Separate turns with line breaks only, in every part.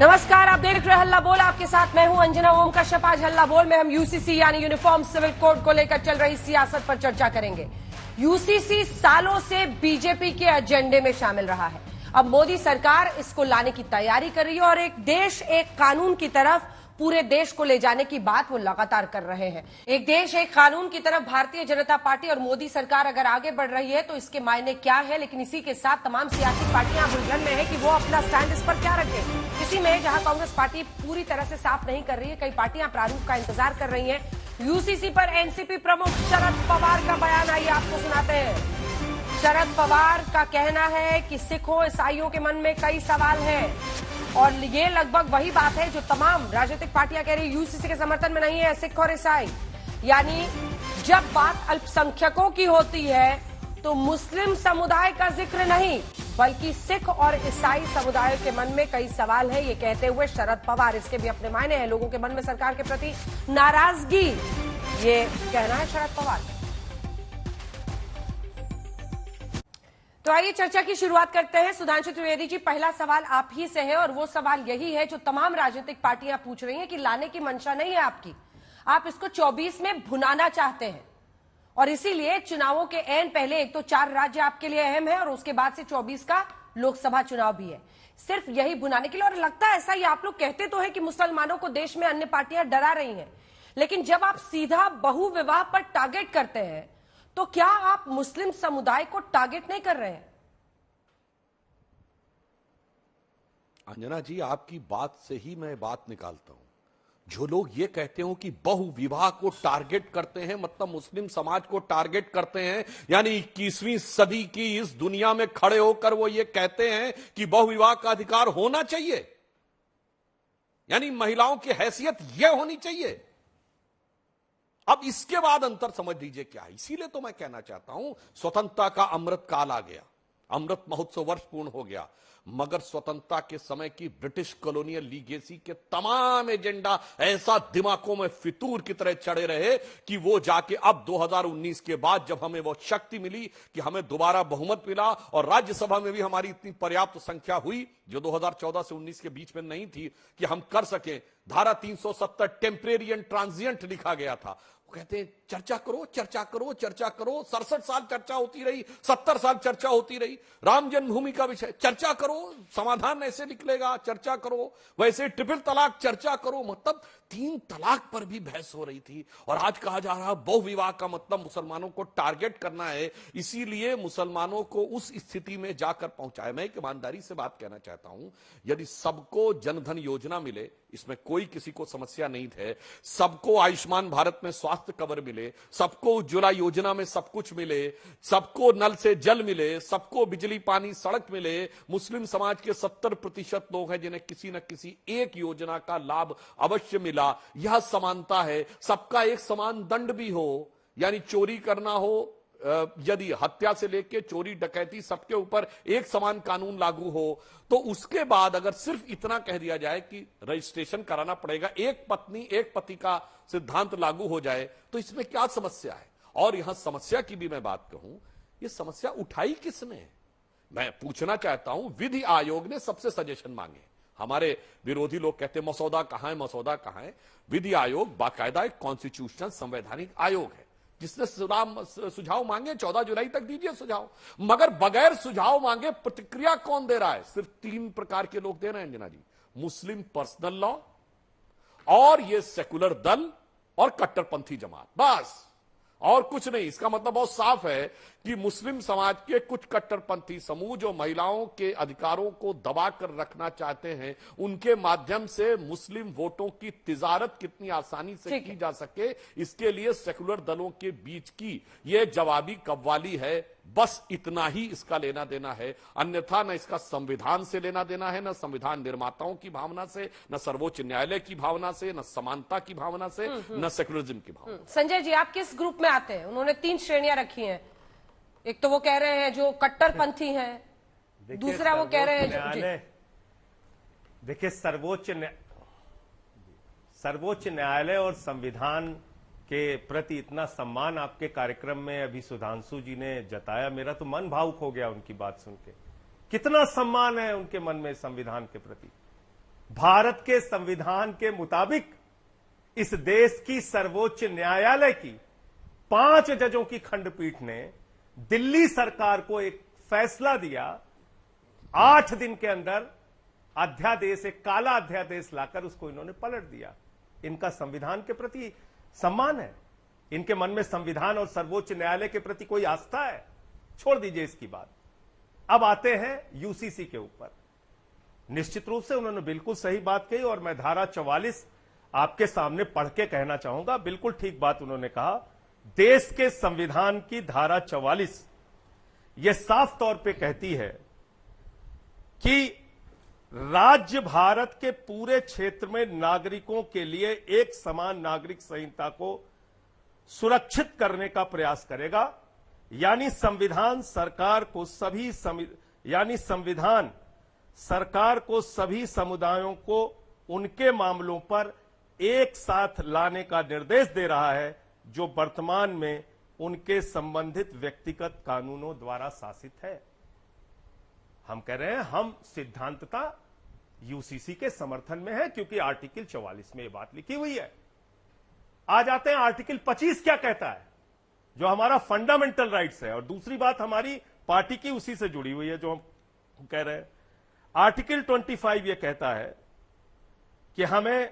नमस्कार, आप देख रहे हैं हल्ला बोल। आपके साथ मैं हूं अंजना ओम कश्यप। आज हल्ला बोल में हम यूसीसी यानी यूनिफॉर्म सिविल कोड को लेकर चल रही सियासत पर चर्चा करेंगे। यूसीसी सालों से बीजेपी के एजेंडे में शामिल रहा है। अब मोदी सरकार इसको लाने की तैयारी कर रही है और एक देश एक कानून की तरफ पूरे देश को ले जाने की बात वो लगातार कर रहे हैं। एक देश एक कानून की तरफ भारतीय जनता पार्टी और मोदी सरकार अगर आगे बढ़ रही है तो इसके मायने क्या है, लेकिन इसी के साथ तमाम सियासी पार्टियां उलझन में है कि वो अपना स्टैंड इस पर क्या रखें। इसी में जहां कांग्रेस पार्टी पूरी तरह से साफ नहीं कर रही है, कई पार्टियां प्रारूप का इंतजार कर रही है। यूसीसी पर एनसीपी प्रमुख शरद पवार का बयान आइए आपको सुनाते हैं। शरद पवार का कहना है कि सिखों ईसाइयों के मन में कई सवाल हैं और ये लगभग वही बात है जो तमाम राजनीतिक पार्टियां कह रही है। यूसीसी के समर्थन में नहीं है सिख और ईसाई, यानी जब बात अल्पसंख्यकों की होती है तो मुस्लिम समुदाय का जिक्र नहीं बल्कि सिख और ईसाई समुदाय के मन में कई सवाल है, ये कहते हुए शरद पवार। इसके भी अपने मायने हैं, लोगों के मन में सरकार के प्रति नाराजगी, ये कहना है शरद पवार। तो आइए चर्चा की शुरुआत करते हैं। सुधांशु त्रिवेदी जी, पहला सवाल आप ही से है और वो सवाल यही है जो तमाम राजनीतिक पार्टियां पूछ रही हैं कि लाने की मंशा नहीं है आपकी, आप इसको 24 में भुनाना चाहते हैं और इसीलिए चुनावों के एन पहले एक तो 4 राज्य आपके लिए अहम है और उसके बाद से 24 का लोकसभा चुनाव भी है, सिर्फ यही भुनाने के लिए। और लगता है ऐसा ही, आप लोग कहते तो है कि मुसलमानों को देश में अन्य पार्टियां डरा रही हैं, लेकिन जब आप सीधा बहुविवाह पर टारगेट करते हैं तो क्या आप मुस्लिम समुदाय को टारगेट नहीं कर रहे हैं?
अंजना जी, आपकी बात से ही मैं बात निकालता हूं। जो लोग ये कहते हो कि बहुविवाह को टारगेट करते हैं, मतलब मुस्लिम समाज को टारगेट करते हैं, यानी 21वीं सदी की इस दुनिया में खड़े होकर वो ये कहते हैं कि बहुविवाह का अधिकार होना चाहिए, यानी महिलाओं की हैसियत यह होनी चाहिए। अब इसके बाद अंतर समझ लीजिए क्या है। इसीलिए तो मैं कहना चाहता हूं, स्वतंत्रता का अमृत काल आ गया, अमृत महोत्सव वर्ष पूर्ण हो गया, मगर स्वतंत्रता के समय की ब्रिटिश कॉलोनियल लीगेसी के तमाम एजेंडा ऐसा दिमागों में फितूर की तरह चढ़े रहे कि वो जाके अब 2019 के बाद जब हमें वो शक्ति मिली कि हमें दोबारा बहुमत मिला और राज्यसभा में भी हमारी इतनी पर्याप्त संख्या हुई जो 2014 से 19 के बीच में नहीं थी कि हम कर सके, धारा 370 टेम्परेरी एंड ट्रांजिएंट लिखा गया था। कहते हैं चर्चा करो चर्चा करो चर्चा करो, 67 साल चर्चा होती रही, 70 साल चर्चा होती रही। राम जन्मभूमि का विषय चर्चा करो, समाधान ऐसे निकलेगा, चर्चा करो। वैसे ट्रिपल तलाक चर्चा करो, मतलब 3 तलाक पर भी बहस हो रही थी। और आज कहा जा रहा बहुविवाह का मतलब मुसलमानों को टारगेट करना है, इसीलिए मुसलमानों को उस स्थिति में जाकर पहुंचाया। मैं एक ईमानदारी से बात कहना चाहता हूं, यदि सबको जनधन योजना मिले, इसमें कोई किसी को समस्या नहीं है, सबको आयुष्मान भारत में स्वास्थ्य कवर मिले, सबको उज्ज्वला योजना में सब कुछ मिले, सबको नल से जल मिले, सबको बिजली पानी सड़क मिले, मुस्लिम समाज के 70% लोग हैं जिन्हें किसी न किसी एक योजना का लाभ अवश्य मिला, यह समानता है। सबका एक समान दंड भी हो, यानी चोरी करना हो, यदि हत्या से लेकर चोरी डकैती सबके ऊपर एक समान कानून लागू हो, तो उसके बाद अगर सिर्फ इतना कह दिया जाए कि रजिस्ट्रेशन कराना पड़ेगा, एक पत्नी एक पति का सिद्धांत लागू हो जाए, तो इसमें क्या समस्या है? और यहां समस्या की भी मैं बात कहूं, ये समस्या उठाई किसने? मैं पूछना चाहता हूं, विधि आयोग ने सबसे सजेशन मांगे। हमारे विरोधी लोग कहते मसौदा कहां है, मसौदा कहां है। विधि आयोग बाकायदा एक कॉन्स्टिट्यूशनल संवैधानिक आयोग है जिसने सुझाव मांगे, 14 जुलाई तक दीजिए सुझाव, मगर बगैर सुझाव मांगे प्रतिक्रिया कौन दे रहा है? सिर्फ 3 प्रकार के लोग दे रहे हैं अंजना जी, मुस्लिम पर्सनल लॉ और ये सेकुलर दल और कट्टरपंथी जमात, बस और कुछ नहीं। इसका मतलब बहुत साफ है कि मुस्लिम समाज के कुछ कट्टरपंथी समूह जो महिलाओं के अधिकारों को दबाकर रखना चाहते हैं, उनके माध्यम से मुस्लिम वोटों की तिजारत कितनी आसानी से की जा सके, इसके लिए सेकुलर दलों के बीच की यह जवाबी कव्वाली है। बस इतना ही इसका लेना देना है, अन्यथा न इसका संविधान से लेना देना है, न संविधान निर्माताओं की भावना से, न सर्वोच्च न्यायालय की भावना से, न समानता की भावना से, न सेकुलरिज्म की भावना।
संजय जी, आप किस ग्रुप में आते हैं? उन्होंने 3 श्रेणियां रखी हैं। एक तो वो कह रहे हैं जो कट्टरपंथी हैं, दूसरा वो कह रहे हैं
देखिए सर्वोच्च न्यायालय और संविधान के प्रति इतना सम्मान आपके कार्यक्रम में अभी सुधांशु जी ने जताया, मेरा तो मन भावुक हो गया उनकी बात सुन के। कितना सम्मान है उनके मन में संविधान के प्रति। भारत के संविधान के मुताबिक इस देश की सर्वोच्च न्यायालय की 5 जजों की खंडपीठ ने दिल्ली सरकार को एक फैसला दिया, 8 दिन के अंदर अध्यादेश, एक काला अध्यादेश लाकर उसको इन्होंने पलट दिया। इनका संविधान के प्रति सम्मान है, इनके मन में संविधान और सर्वोच्च न्यायालय के प्रति कोई आस्था है। छोड़ दीजिए इसकी बात। अब आते हैं यूसीसी के ऊपर। निश्चित रूप से उन्होंने बिल्कुल सही बात कही और मैं धारा 44 आपके सामने पढ़ के कहना चाहूंगा। बिल्कुल ठीक बात उन्होंने कहा। देश के संविधान की धारा 44 यह साफ तौर पे कहती है कि राज्य भारत के पूरे क्षेत्र में नागरिकों के लिए एक समान नागरिक संहिता को सुरक्षित करने का प्रयास करेगा। यानी संविधान सरकार को सभी समुदायों को उनके मामलों पर एक साथ लाने का निर्देश दे रहा है, जो वर्तमान में उनके संबंधित व्यक्तिगत कानूनों द्वारा शासित है। हम कह रहे हैं हम सिद्धांतता यूसीसी के समर्थन में है, क्योंकि आर्टिकल 44 में यह बात लिखी हुई है। आ जाते हैं आर्टिकल 25 क्या कहता है, जो हमारा फंडामेंटल राइट्स है। और दूसरी बात हमारी पार्टी की उसी से जुड़ी हुई है जो हम कह रहे हैं। आर्टिकल 25 यह कहता है कि हमें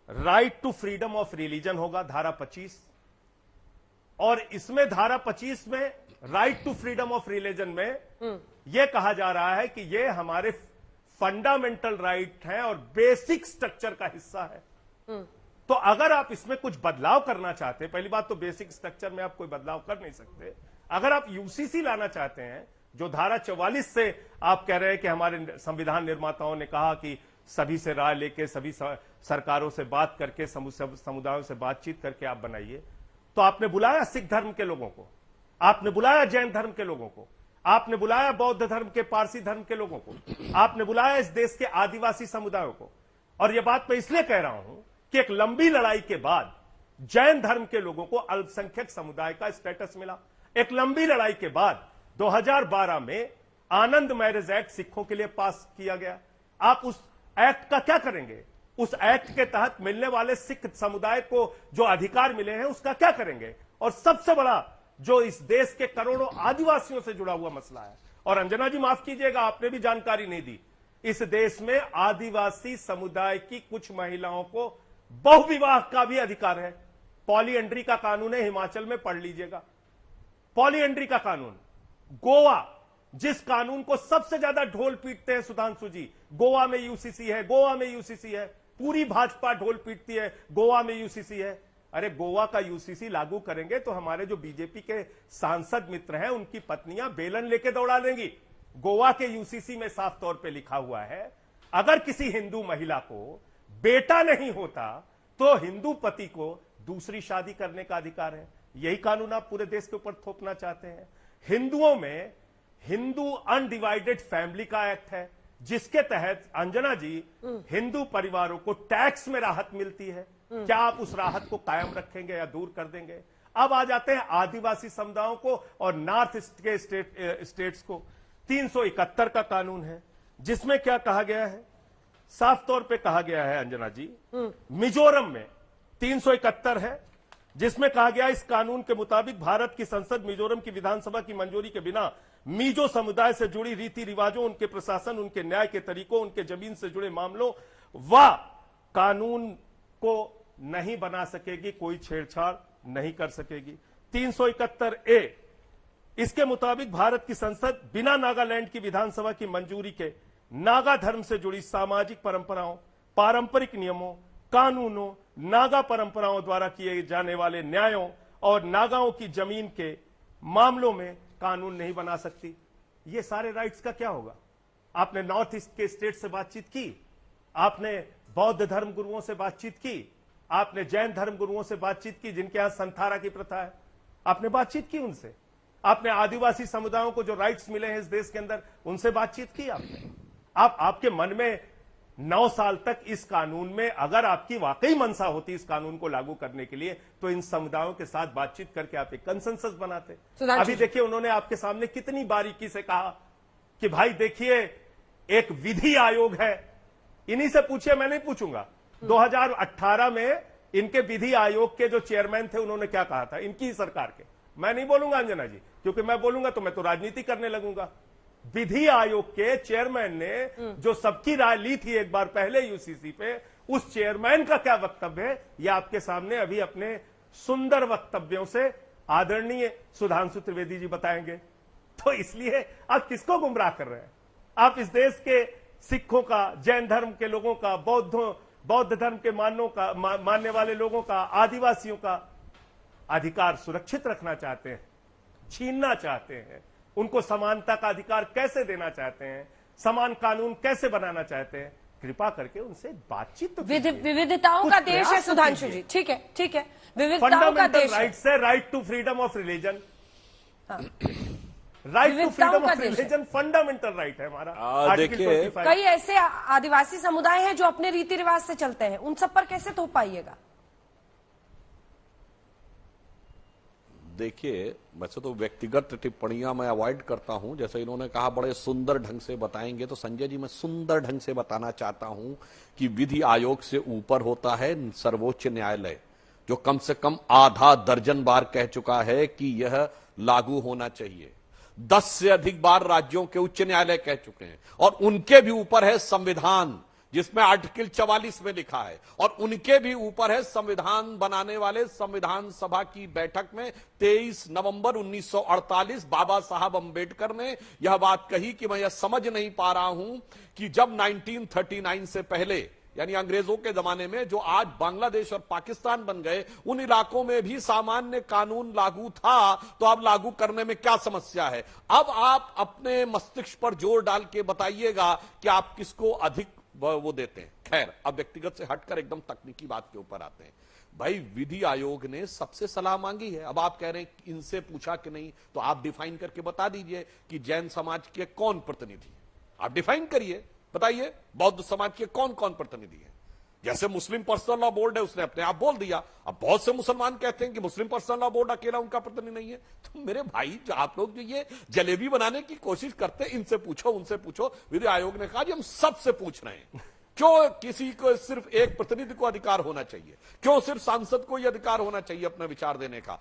right to freedom of religion होगा, धारा 25। और इसमें धारा 25 में right to freedom of religion में यह कहा जा रहा है कि यह हमारे फंडामेंटल राइट हैं और बेसिक स्ट्रक्चर का हिस्सा है। तो अगर आप इसमें कुछ बदलाव करना चाहते हैं, पहली बात तो बेसिक स्ट्रक्चर में आप कोई बदलाव कर नहीं सकते। अगर आप यूसीसी लाना चाहते हैं, जो धारा 44 से आप कह रहे हैं कि हमारे संविधान निर्माताओं ने कहा कि सभी से राय लेके, सभी सरकारों से बात करके, समुदायों से बातचीत करके आप बनाइए, तो आपने बुलाया सिख धर्म के लोगों को, आपने बुलाया जैन धर्म के लोगों को, आपने बुलाया बौद्ध धर्म के, पारसी धर्म के लोगों को, आपने बुलाया इस देश के आदिवासी समुदायों को। और यह बात मैं इसलिए कह रहा हूं कि एक लंबी लड़ाई के बाद जैन धर्म के लोगों को अल्पसंख्यक समुदाय का स्टेटस मिला। एक लंबी लड़ाई के बाद 2012 में आनंद मैरिज एक्ट सिखों के लिए पास किया गया। आप उस एक्ट का क्या करेंगे? उस एक्ट के तहत मिलने वाले सिख समुदाय को जो अधिकार मिले हैं उसका क्या करेंगे? और सबसे बड़ा जो इस देश के करोड़ों आदिवासियों से जुड़ा हुआ मसला है, और अंजना जी माफ कीजिएगा, आपने भी जानकारी नहीं दी, इस देश में आदिवासी समुदाय की कुछ महिलाओं को बहुविवाह का भी अधिकार है। पॉलीएंड्री का कानून है, हिमाचल में पढ़ लीजिएगा। पॉलीएंड्री का कानून, गोवा, जिस कानून को सबसे ज्यादा ढोल पीटते हैं सुधांशु जी, गोवा में यूसीसी है, गोवा में यूसीसी है, पूरी भाजपा ढोल पीटती है, गोवा में यूसीसी है। अरे गोवा का यूसीसी लागू करेंगे तो हमारे जो बीजेपी के सांसद मित्र हैं उनकी पत्नियां बेलन लेके दौड़ा देंगी। गोवा के यूसीसी में साफ तौर पे लिखा हुआ है, अगर किसी हिंदू महिला को बेटा नहीं होता तो हिंदू पति को दूसरी शादी करने का अधिकार है। यही कानून आप पूरे देश के ऊपर थोपना चाहते हैं। हिंदुओं में हिंदू अनडिवाइडेड फैमिली का एक्ट है, जिसके तहत अंजना जी हिंदू परिवारों को टैक्स में राहत मिलती है। क्या आप उस राहत को कायम रखेंगे या दूर कर देंगे? अब आ जाते हैं आदिवासी समुदायों को और नॉर्थ ईस्ट के स्टेट्स को। 371 का कानून है, जिसमें क्या कहा गया है? साफ तौर पे कहा गया है अंजना जी, मिजोरम में 371 है, जिसमें कहा गया इस कानून के मुताबिक भारत की संसद मिजोरम की विधानसभा की मंजूरी के बिना मिजो समुदाय से जुड़ी रीति रिवाजों, उनके प्रशासन, उनके न्याय के तरीकों, उनके जमीन से जुड़े मामलों व कानून को नहीं बना सकेगी, कोई छेड़छाड़ नहीं कर सकेगी। 371A, इसके मुताबिक भारत की संसद बिना नागालैंड की विधानसभा की मंजूरी के नागा धर्म से जुड़ी सामाजिक परंपराओं, पारंपरिक नियमों, कानूनों, नागा परंपराओं द्वारा किए जाने वाले न्यायों और नागाओं की जमीन के मामलों में कानून नहीं बना सकती। ये सारे राइट्स का क्या होगा? आपने नॉर्थ ईस्ट के स्टेट से बातचीत की, आपने बौद्ध धर्म गुरुओं से बातचीत की, आपने जैन धर्म गुरुओं से बातचीत की, जिनके यहां संथारा की प्रथा है, आपने बातचीत की उनसे। आपने आदिवासी समुदायों को जो राइट्स मिले हैं इस देश के अंदर, उनसे बातचीत की आपने। आपके मन में 9 साल तक इस कानून में अगर आपकी वाकई मंशा होती इस कानून को लागू करने के लिए, तो इन समुदायों के साथ बातचीत करके आप एक कंसेंसस बनाते। अभी देखिए उन्होंने आपके सामने कितनी बारीकी से कहा कि भाई देखिए, एक विधि आयोग है, इन्हीं से पूछिए, मैं नहीं पूछूंगा। 2018 में इनके विधि आयोग के जो चेयरमैन थे उन्होंने क्या कहा था, इनकी ही सरकार के। मैं नहीं बोलूंगा अंजना जी, क्योंकि मैं बोलूंगा तो मैं तो राजनीति करने लगूंगा। विधि आयोग के चेयरमैन ने जो सबकी राय ली थी एक बार पहले यूसीसी पे, उस चेयरमैन का क्या वक्तव्य है यह आपके सामने अभी अपने सुंदर वक्तव्यों से आदरणीय सुधांशु त्रिवेदी जी बताएंगे। तो इसलिए आप किसको गुमराह कर रहे हैं? आप इस देश के सिखों का, जैन धर्म के लोगों का, बौद्ध धर्म के मानने वाले लोगों का, आदिवासियों का अधिकार सुरक्षित रखना चाहते हैं, छीनना चाहते हैं। उनको समानता का अधिकार कैसे देना चाहते हैं, समान कानून कैसे बनाना चाहते हैं? कृपा करके उनसे बातचीत तो
विविधताओं का देश है सुधांशु जी, ठीक है, ठीक है, विविधताओं का देश है।
राइट से right to freedom of religion, right to freedom of religion fundamental right है हमारा।
देखिए,
कई ऐसे आदिवासी समुदाय हैं जो अपने रीति रिवाज से चलते हैं, उन सब पर कैसे थोप पाइएगा?
देखिए, वैसे तो व्यक्तिगत टिप्पणियां मैं अवॉइड करता हूं। जैसे इन्होंने कहा बड़े सुंदर ढंग से बताएंगे, तो संजय जी मैं सुंदर ढंग से बताना चाहता हूं कि विधि आयोग से ऊपर होता है सर्वोच्च न्यायालय, जो कम से कम आधा दर्जन बार कह चुका है कि यह लागू होना चाहिए। 10 से अधिक बार राज्यों के उच्च न्यायालय कह चुके हैं, और उनके भी ऊपर है संविधान, जिसमें आर्टिकल 44 में लिखा है, और उनके भी ऊपर है संविधान बनाने वाले संविधान सभा की बैठक में 23 नवंबर 1948 बाबा साहब अंबेडकर ने यह बात कही कि मैं यह समझ नहीं पा रहा हूं कि जब 1939 से पहले, यानी अंग्रेजों के जमाने में, जो आज बांग्लादेश और पाकिस्तान बन गए, उन इलाकों में भी सामान्य कानून लागू था, तो अब लागू करने में क्या समस्या है? अब आप अपने मस्तिष्क पर जोर डाल के बताइएगा कि आप किसको अधिक वो देते हैं। खैर, अब व्यक्तिगत से हटकर एकदम तकनीकी बात के ऊपर आते हैं। भाई, विधि आयोग ने सबसे सलाह मांगी है। अब आप कह रहे हैं इनसे पूछा कि नहीं, तो आप डिफाइन करके बता दीजिए कि जैन समाज के कौन प्रतिनिधि है। आप डिफाइन करिए, बताइए बौद्ध समाज के कौन कौन प्रतिनिधि है। जैसे मुस्लिम पर्सनल लॉ बोर्ड है, उसने अपने आप बोल दिया। अब बहुत से मुसलमान कहते हैं कि मुस्लिम पर्सनल लॉ बोर्ड अकेला उनका प्रतिनिधि नहीं है। तो मेरे भाई, जो आप लोग जो ये जलेबी बनाने की कोशिश करते हैं, इनसे पूछो, उनसे पूछो। विधि आयोग ने कहा जी हम सबसे पूछ रहे हैं, क्यों किसी को सिर्फ एक प्रतिनिधि को अधिकार होना चाहिए? क्यों सिर्फ सांसद को यह अधिकार होना चाहिए अपना विचार देने का?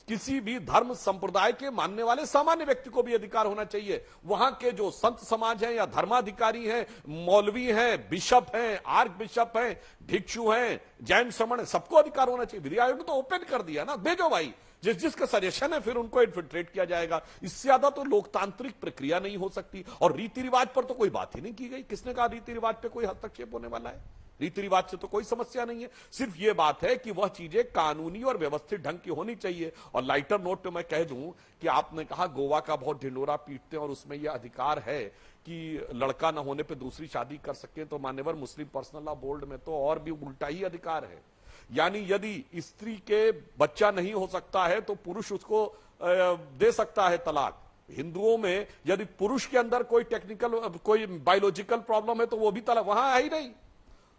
किसी भी धर्म संप्रदाय के मानने वाले सामान्य व्यक्ति को भी अधिकार होना चाहिए। वहां के जो संत समाज हैं या धर्माधिकारी हैं, मौलवी हैं, बिशप हैं, आर्क बिशप हैं, भिक्षु हैं, जैन श्रमण, सबको अधिकार होना चाहिए। विधि आयोग ने तो ओपन कर दिया ना, भेजो भाई, जिसका सजेशन है फिर उनको इन्फिल्ट्रेट किया जाएगा। इससे ज्यादा तो लोकतांत्रिक प्रक्रिया नहीं हो सकती। और रीति रिवाज पर तो कोई बात ही नहीं की गई। किसने कहा रीति रिवाज पे कोई हस्तक्षेप होने वाला है? रीति रिवाज से तो कोई समस्या नहीं है। सिर्फ यह बात है कि वह चीजें कानूनी और व्यवस्थित ढंग की होनी चाहिए। और लाइटर नोट पे मैं कह दूं कि आपने कहा गोवा का बहुत ढिंडोरा पीटते हैं और उसमें यह अधिकार है कि लड़का न होने पे दूसरी शादी कर सके, तो मान्यवर मुस्लिम पर्सनल लॉ बोर्ड में तो और भी उल्टा ही अधिकार है। यानी यदि स्त्री के बच्चा नहीं हो सकता है तो पुरुष उसको दे सकता है तलाक। हिंदुओं में यदि पुरुष के अंदर कोई टेक्निकल, कोई बायोलॉजिकल प्रॉब्लम है तो वो भी तलाक, वहां है ही नहीं।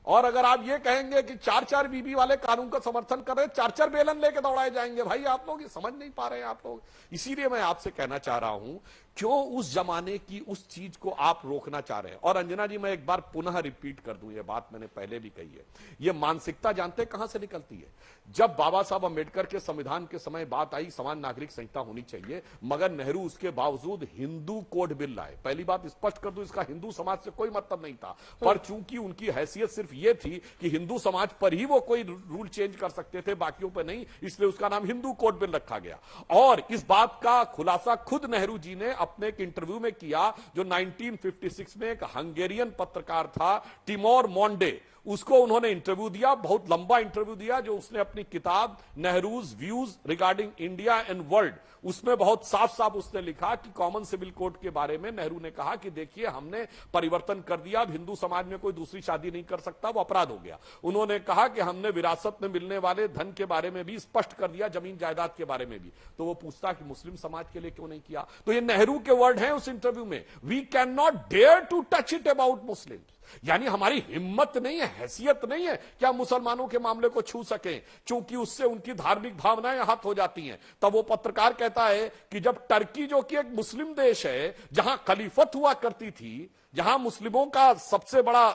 और अगर आप ये कहेंगे कि 4-4 बीबी वाले कानून का समर्थन कर रहे हैं, 4-4 बेलन लेके दौड़ाए जाएंगे, भाई आप लोग ये समझ नहीं पा रहे हैं आप लोग। इसीलिए मैं आपसे कहना चाह रहा हूं, क्यों उस जमाने की उस चीज को आप रोकना चाह रहे हैं? और अंजना जी, मैं एक बार पुनः रिपीट कर दूं, ये बात मैंने पहले भी कही है। ये मानसिकता जानते कहां से निकलती है? जब बाबा साहब अंबेडकर के संविधान के समय बात आई समान नागरिक संहिता होनी चाहिए, मगर नेहरू उसके बावजूद हिंदू कोड बिल लाए। पहली बात स्पष्ट कर दूं, इसका हिंदू समाज से कोई मतलब नहीं था, पर चूंकि उनकी हैसियत सिर्फ ये थी कि हिंदू समाज पर ही वो कोई रूल चेंज कर सकते थे, बाकियों पर नहीं, इसलिए उसका नाम हिंदू कोड बिल रखा गया। और इस बात का खुलासा खुद नेहरू जी ने अपने एक इंटरव्यू में किया, जो 1956 में एक हंगेरियन पत्रकार था टिमोर मोंडे, उसको उन्होंने इंटरव्यू दिया, बहुत लंबा इंटरव्यू दिया, जो उसने अपनी किताब Nehru's views regarding India and world, उसमें बहुत साफ साफ उसने लिखा कि कॉमन सिविल कोड के बारे में नेहरू ने कहा कि देखिए हमने परिवर्तन कर दिया, अब हिंदू समाज में कोई दूसरी शादी नहीं कर सकता, वो अपराध हो गया। उन्होंने कहा कि हमने विरासत में मिलने वाले धन के बारे में भी स्पष्ट कर दिया, जमीन जायदाद के बारे में भी। तो वो पूछता कि मुस्लिम समाज के लिए क्यों नहीं किया? तो ये नेहरू के वर्ड हैं उस इंटरव्यू में, we can not dare to touch it about Muslim. यानी हमारी हिम्मत नहीं है, हैसियत नहीं है कि हम मुसलमानों के मामले को छू सकें, क्योंकि उससे उनकी धार्मिक भावनाएं आहत हो जाती हैं। तब वो पत्रकार कहता है कि जब टर्की, जो कि एक मुस्लिम देश है, जहां खलीफत हुआ करती थी, जहां मुस्लिमों का सबसे बड़ा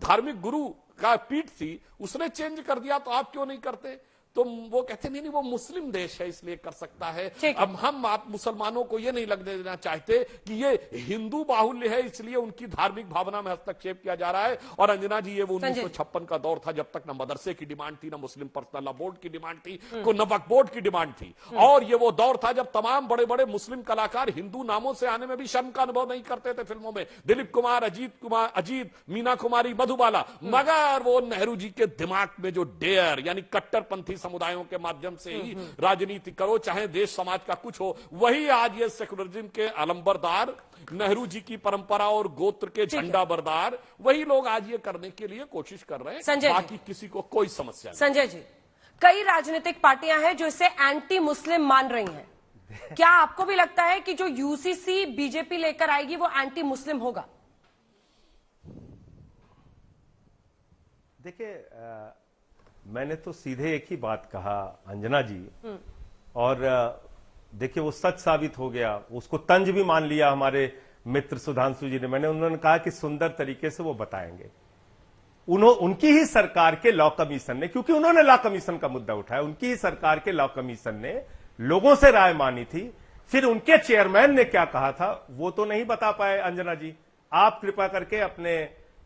धार्मिक गुरु का पीठ थी, उसने चेंज कर दिया, तो आप क्यों नहीं करते? तो वो कहते नहीं वो मुस्लिम देश है इसलिए कर सकता है। अब हम आप मुसलमानों को ये नहीं लगने देना चाहते कि ये हिंदू बाहुल्य है इसलिए उनकी धार्मिक भावना में हस्तक्षेप किया जा रहा है। और अंजना जी, ये वो 1956 का दौर था जब तक न मदरसे की डिमांड थी, न मुस्लिम पर्सनल लॉ बोर्ड की डिमांड थी, को न वक्फ बोर्ड की डिमांड थी। और ये वो दौर था जब तमाम बड़े बड़े मुस्लिम कलाकार हिंदू नामों से आने में भी शर्म का अनुभव नहीं करते थे फिल्मों में। दिलीप कुमार, अजीत, मीना कुमारी, मधुबाला। मगर वो नेहरू जी के दिमाग में जो डेयर यानी कट्टरपंथी समुदायों के माध्यम से ही राजनीति करो, चाहे देश समाज का कुछ हो, वही आज ये सेकुलरिज्म के अलंबरदार, नेहरू जी की परंपरा और गोत्र के झंडा बरदार, वही लोग आज ये करने के लिए कोशिश कर रहे हैं। बाकी किसी को कोई समस्या नहीं।
संजय जी, कई राजनीतिक पार्टियां हैं जो इसे एंटी मुस्लिम मान रही हैं। क्या आपको भी लगता है कि जो यूसीसी बीजेपी लेकर आएगी वो एंटी मुस्लिम होगा?
देखिए, मैंने तो सीधे एक ही बात कहा अंजना जी, और देखिए वो सच साबित हो गया। उसको तंज भी मान लिया हमारे मित्र सुधांशु जी ने। उन्होंने कहा कि सुंदर तरीके से वो बताएंगे। उनकी ही सरकार के लॉ कमीशन ने, क्योंकि उन्होंने लॉ कमीशन का मुद्दा उठाया, उनकी ही सरकार के लॉ कमीशन ने लोगों से राय मानी थी। फिर उनके चेयरमैन ने क्या कहा था वो तो नहीं बता पाए अंजना जी। आप कृपा करके अपने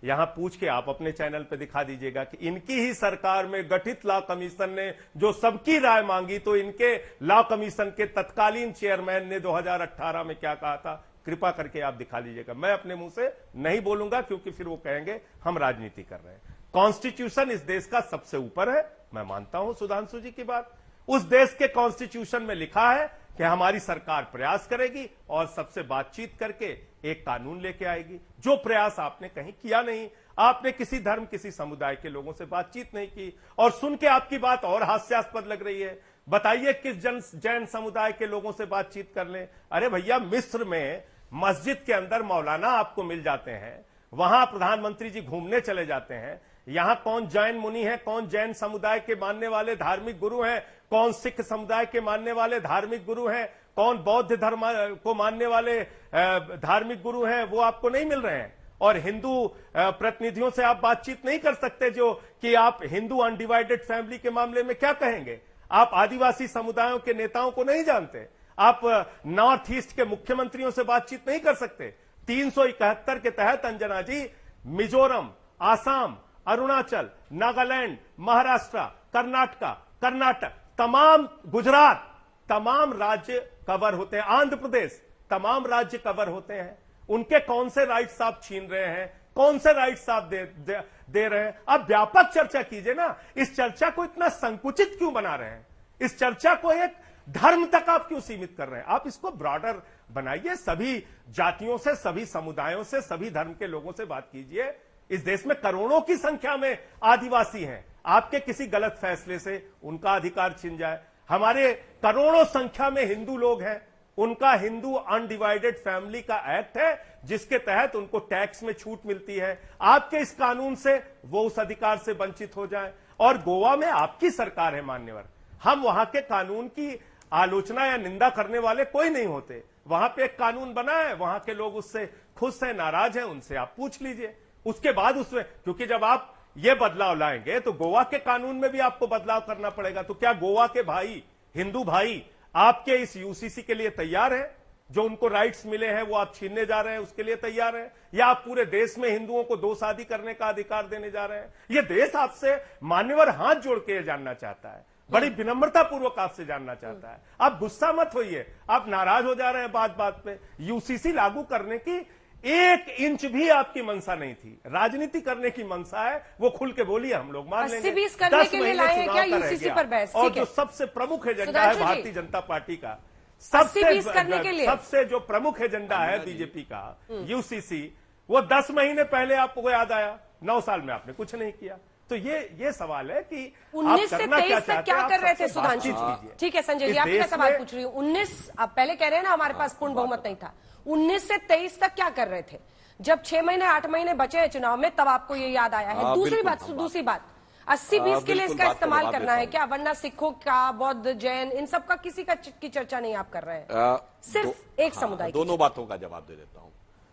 यहां पूछ के आप अपने चैनल पे दिखा दीजिएगा कि इनकी ही सरकार में गठित लॉ कमीशन ने जो सबकी राय मांगी, तो इनके लॉ कमीशन के तत्कालीन चेयरमैन ने 2018 में क्या कहा था, कृपा करके आप दिखा लीजिएगा। मैं अपने मुंह से नहीं बोलूंगा क्योंकि फिर वो कहेंगे हम राजनीति कर रहे हैं। कॉन्स्टिट्यूशन इस देश का सबसे ऊपर है। मैं मानता हूं सुधांशु जी की बात। उस देश के कॉन्स्टिट्यूशन में लिखा है कि हमारी सरकार प्रयास करेगी और सबसे बातचीत करके एक कानून लेके आएगी। जो प्रयास आपने कहीं किया नहीं। आपने किसी धर्म, किसी समुदाय के लोगों से बातचीत नहीं की। और सुन के आपकी बात और हास्यास्पद लग रही है। बताइए किस जैन समुदाय के लोगों से बातचीत कर लें? अरे भैया, मिस्र में मस्जिद के अंदर मौलाना आपको मिल जाते हैं, वहां प्रधानमंत्री जी घूमने चले जाते हैं। यहां कौन जैन मुनि है, कौन जैन समुदाय के मानने वाले धार्मिक गुरु हैं, कौन सिख समुदाय के मानने वाले धार्मिक गुरु हैं, कौन बौद्ध धर्म को मानने वाले धार्मिक गुरु हैं, वो आपको नहीं मिल रहे हैं। और हिंदू प्रतिनिधियों से आप बातचीत नहीं कर सकते जो कि आप हिंदू अनडिवाइडेड फैमिली के मामले में क्या कहेंगे। आप आदिवासी समुदायों के नेताओं को नहीं जानते। आप नॉर्थ ईस्ट के मुख्यमंत्रियों से बातचीत नहीं कर सकते। 371 के तहत अंजना जी मिजोरम, आसाम, अरुणाचल, नागालैंड, महाराष्ट्र, कर्नाटक, तमाम गुजरात, तमाम राज्य कवर होते हैं, आंध्र प्रदेश, तमाम राज्य कवर होते हैं। उनके कौन से राइट्स आप छीन रहे हैं, कौन से राइट्स आप दे रहे हैं? आप व्यापक चर्चा कीजिए ना। इस चर्चा को इतना संकुचित क्यों बना रहे हैं? इस चर्चा को एक धर्म तक आप क्यों सीमित कर रहे हैं? आप इसको ब्रॉडर बनाइए। सभी जातियों से, सभी समुदायों से, सभी धर्म के लोगों से बात कीजिए। इस देश में करोड़ों की संख्या में आदिवासी हैं। आपके किसी गलत फैसले से उनका अधिकार छिन जाए। हमारे करोड़ों संख्या में हिंदू लोग हैं, उनका हिंदू अनडिवाइडेड फैमिली का एक्ट है जिसके तहत उनको टैक्स में छूट मिलती है। आपके इस कानून से वो उस अधिकार से वंचित हो जाए। और गोवा में आपकी सरकार है मान्यवर। हम वहां के कानून की आलोचना या निंदा करने वाले कोई नहीं होते। वहां पे एक कानून बना है, वहां के लोग उससे खुश हैं, नाराज हैं, उनसे आप पूछ लीजिए। उसके बाद उसमें, क्योंकि जब आप ये बदलाव लाएंगे तो गोवा के कानून में भी आपको बदलाव करना पड़ेगा। तो क्या गोवा के भाई, हिंदू भाई, आपके इस यूसीसी के लिए तैयार है? जो उनको राइट्स मिले हैं वो आप छीनने जा रहे हैं, उसके लिए तैयार है? या आप पूरे देश में हिंदुओं को दो शादी करने का अधिकार देने जा रहे हैं? ये देश आपसे मान्यवर हाथ जोड़ के जानना चाहता है, बड़ी विनम्रता पूर्वक आपसे जानना चाहता है। आप गुस्सा मत होइए, आप नाराज हो जा रहे हैं बात बात पे। यूसीसी लागू करने की 1 इंच भी आपकी मंशा नहीं थी। राजनीति करने की मंशा है, वो खुल के बोलिए, हम लोग मान लेंगे।
80-20 करने के लिए लाए हैं क्या यूसीसी पर बहस?
और जो सबसे प्रमुख एजेंडा है भारतीय जनता पार्टी का, सबसे जो प्रमुख एजेंडा है बीजेपी का, यूसीसी, वो 10 महीने पहले आपको याद आया। 9 साल में आपने कुछ नहीं किया। तो ये सवाल है कि
19 से 23 तक क्या कर रहे थे सुधांशु जी? ठीक है संजय जी, आपके मैं सवाल पूछ रही हूँ। 19, आप पहले कह रहे हैं ना हमारे पास पूर्ण बहुमत नहीं था। 19 से 23 तक क्या कर रहे थे? जब 6 महीने 8 महीने बचे हैं चुनाव में, तब आपको ये याद आया है। दूसरी बात 80-20 के लिए इसका इस्तेमाल करना है क्या? वरना सिखों का, बौद्ध, जैन, इन सब का किसी की चर्चा नहीं आप कर रहे हैं, सिर्फ एक समुदाय।
दोनों बातों का जवाब दे देता हूं।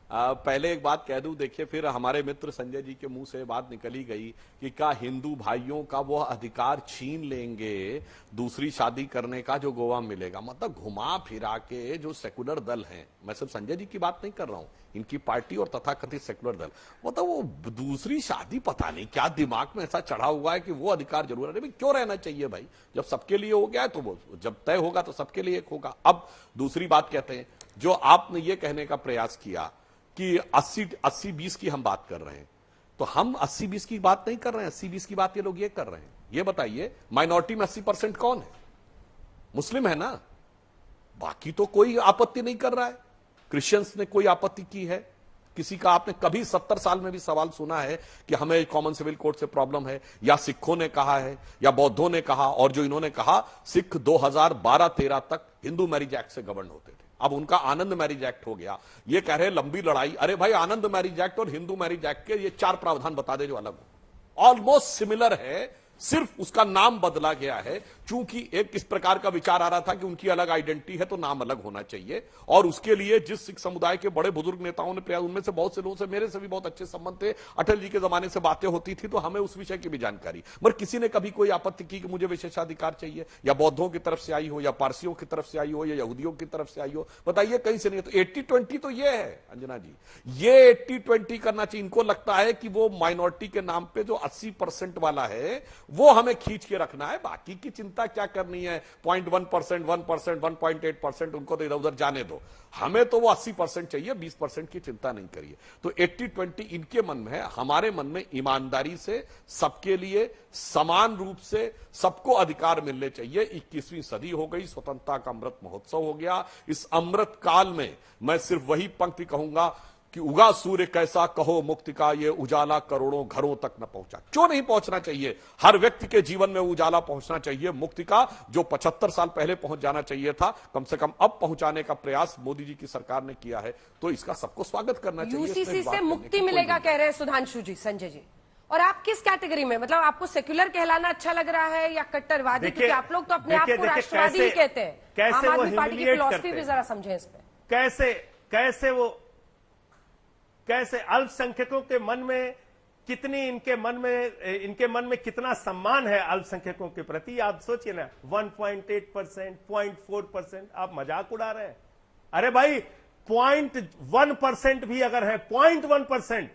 पहले एक बात कह दूं, देखिए फिर हमारे मित्र संजय जी के मुंह से बात निकली गई कि क्या हिंदू भाइयों का वो अधिकार छीन लेंगे दूसरी शादी करने का जो गोवा मिलेगा। मतलब घुमा फिरा के जो सेकुलर दल हैं, मैं सिर्फ संजय जी की बात नहीं कर रहा हूं, इनकी पार्टी और तथाकथित सेकुलर दल, मतलब वो दूसरी शादी पता नहीं क्या दिमाग में ऐसा चढ़ा हुआ है कि वो अधिकार जरूर है। क्यों रहना चाहिए भाई, जब सबके लिए हो गया है तो वो जब तय होगा तो सबके लिए एक होगा। अब दूसरी बात कहते हैं, जो आपने ये कहने का प्रयास किया कि 80-20 की हम बात कर रहे हैं, तो हम 80-20 की बात नहीं कर रहे हैं, 80-20 की बात ये लोग ये कर रहे हैं। ये बताइए माइनॉरिटी में 80% कौन है? मुस्लिम है ना, बाकी तो कोई आपत्ति नहीं कर रहा है। क्रिश्चियंस ने कोई आपत्ति की है? किसी का आपने कभी 70 साल में भी सवाल सुना है कि हमें कॉमन सिविल कोड से प्रॉब्लम है? या सिखों ने कहा है या बौद्धों ने कहा? और जो इन्होंने कहा, सिख 2012-13 तक हिंदू मैरिज एक्ट से गवर्न होते थे, अब उनका आनंद मैरिज एक्ट हो गया। ये कह रहे हैं लंबी लड़ाई। अरे भाई, आनंद मैरिज एक्ट और हिंदू मैरिज एक्ट के ये 4 प्रावधान बता दे जो अलग हो। ऑलमोस्ट सिमिलर है, सिर्फ उसका नाम बदला गया है। चूंकि एक इस प्रकार का विचार आ रहा था कि उनकी अलग आइडेंटिटी है तो नाम अलग होना चाहिए, और उसके लिए जिस सिख समुदाय के बड़े बुजुर्ग नेताओं ने प्रयास, उनमें से बहुत से लोगों से मेरे से भी बहुत अच्छे संबंध थे, अटल जी के जमाने से बातें होती थी, तो हमें उस विषय की भी जानकारी, मगर किसी ने कभी कोई आपत्ति की कि मुझे विशेषाधिकार चाहिए, या बौद्धों की तरफ से आई हो, या पारसियों की तरफ से आई हो, या यहूदियों की तरफ से आई हो? बताइए, कहीं से नहीं। तो 80-20 तो ये है अंजना जी, ये 80-20 करना चाहिए। इनको लगता है कि वो माइनॉरिटी के नाम पे जो 80% वाला है वो हमें खींच के रखना है, बाकी की चिंता क्या करनी है। 0.1%, 1%, 1.8%, उनको तो इधर उधर जाने दो, हमें तो वो 80% चाहिए, 20% की चिंता नहीं करिए। तो 80-20 इनके मन में है, हमारे मन में ईमानदारी से सबके लिए समान रूप से सबको अधिकार मिलने चाहिए। 21वीं सदी हो गई, स्वतंत्रता का अमृत महोत्सव हो गया। इस अमृत काल में मैं सिर्फ वही पंक्ति कहूंगा कि उगा सूर्य कैसा, कहो मुक्ति का ये उजाला करोड़ों घरों तक न पहुंचा। क्यों नहीं पहुंचना चाहिए? हर व्यक्ति के जीवन में उजाला पहुंचना चाहिए, मुक्ति का, जो 75 साल पहले पहुंच जाना चाहिए था, कम से कम अब पहुंचाने का प्रयास मोदी जी की सरकार ने किया है, तो इसका सबको स्वागत करना चाहिए।
यूसीसी से मुक्ति मिलेगा कह रहे हैं सुधांशु जी। संजय जी, और आप किस कैटेगरी में, मतलब आपको सेक्युलर कहलाना अच्छा लग रहा है या कट्टरवादी? क्योंकि आप लोग तो अपने आप को राष्ट्रवादी ही कहते हैं। आम आदमी पार्टी की फिलॉसफी भी जरा समझें इस पे।
कैसे अल्पसंख्यकों के मन में कितनी, इनके मन में कितना सम्मान है अल्पसंख्यकों के प्रति, आप सोचिए ना। 1.8%, 0.4%, आप मजाक उड़ा रहे हैं। अरे भाई, 0.1% भी अगर है, 0.1%,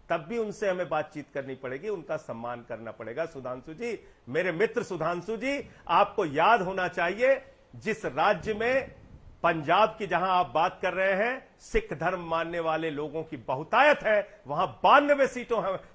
तब भी उनसे हमें बातचीत करनी पड़ेगी, उनका सम्मान करना पड़ेगा। सुधांशु जी, मेरे मित्र सुधांशु जी, आपको याद होना चाहिए, जिस राज्य में, पंजाब की जहां आप बात कर रहे हैं, सिख धर्म मानने वाले लोगों की बहुतायत है, वहां 92